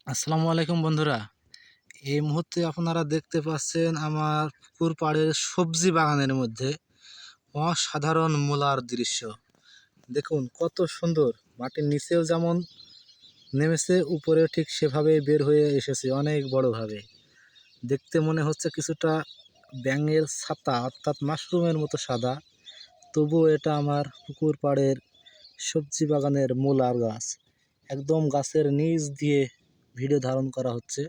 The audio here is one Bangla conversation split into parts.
আসসালামু আলাইকুম বন্ধুরা। এই মুহূর্তে আপনারা দেখতে পাচ্ছেন আমার পুকুর পাড়ের সবজি বাগানের মধ্যে অসাধারণ মূলার দৃশ্য। দেখুন কত সুন্দর, মাটির নিচেও যেমন নেমেছে, উপরে ঠিক সেভাবে বের হয়ে এসেছে অনেক বড়ভাবে। দেখতে মনে হচ্ছে কিছুটা ব্যাঙের ছাতা অর্থাৎ মাশরুমের মতো সাদা, তবুও এটা আমার পুকুর পাড়ের সবজি বাগানের মূলার গাছ। একদম গাছের নিচ দিয়ে ভিডিও ধারণ করা হচ্ছে।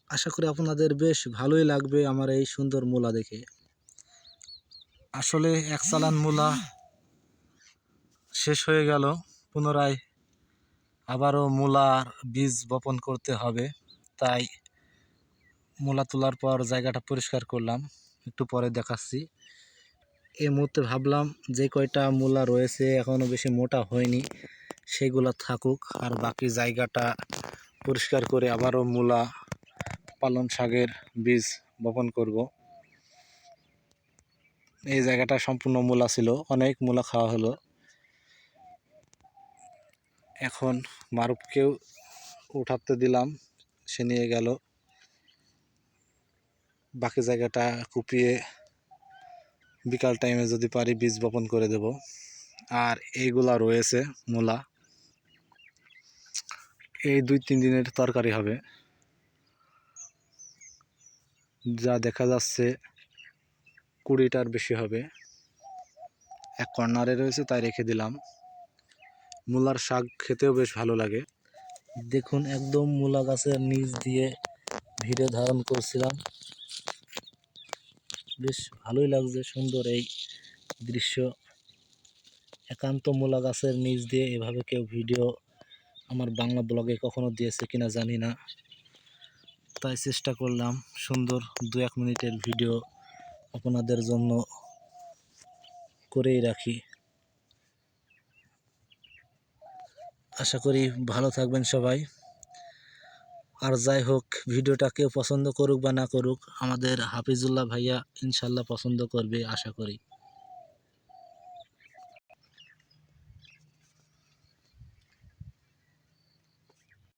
আশা করি আপনাদের বেশ ভালোই লাগবে আমার এই সুন্দর মূলা দেখে। আসলে এক চালান মূলা শেষ হয়ে গেল, পুনরায় আবারও মূলার বীজ বপন করতে হবে। তাই মূলা তোলার পর জায়গাটা পরিষ্কার করলাম, একটু পরে দেখাচ্ছি। এই মুহূর্তে ভাবলাম যে কয়টা মূলা রয়েছে এখনও বেশি মোটা হয়নি, সেগুলো থাকুক, আর বাকি জায়গাটা পরিষ্কার করে আবারও মূলা পালং শাকের বীজ বপন করব। এই জায়গাটা সম্পূর্ণ মূলা ছিল, অনেক মূলা খাওয়া হলো। এখন মারুফকেও উঠাতে দিলাম, সে নিয়ে গেল। বাকি জায়গাটা কুপিয়ে বিকাল টাইমে যদি পারি বীজ বপন করে দেব। আর এইগুলা রয়েছে মূলা, এই 2-3 দিনের তরকারি হবে। যা দেখা যাচ্ছে 20টার বেশি হবে। এক কর্নারে রয়েছে তাই রেখে দিলাম। মূলার শাক খেতেও বেশ ভালো লাগে। দেখুন একদম মূলা গাছের নিচ দিয়ে ভিডিও ধারণ করছিলাম, বেশ ভালোই লাগছে, সুন্দর এই দৃশ্য। একান্ত মূলা গাছের নিচ দিয়ে এভাবে কেউ ভিডিও আমার বাংলা ব্লগে কখনো দিয়েছে কিনা জানি না, তাই চেষ্টা করলাম সুন্দর 2-1 মিনিটের ভিডিও আপনাদের জন্য করেই রাখি। আশা করি ভালো থাকবেন সবাই। আর যাই হোক, ভিডিওটা কেউ পছন্দ করুক বা না করুক, আমাদের হাফিজুল্লাহ ভাইয়া ইনশাল্লাহ পছন্দ করবে আশা করি।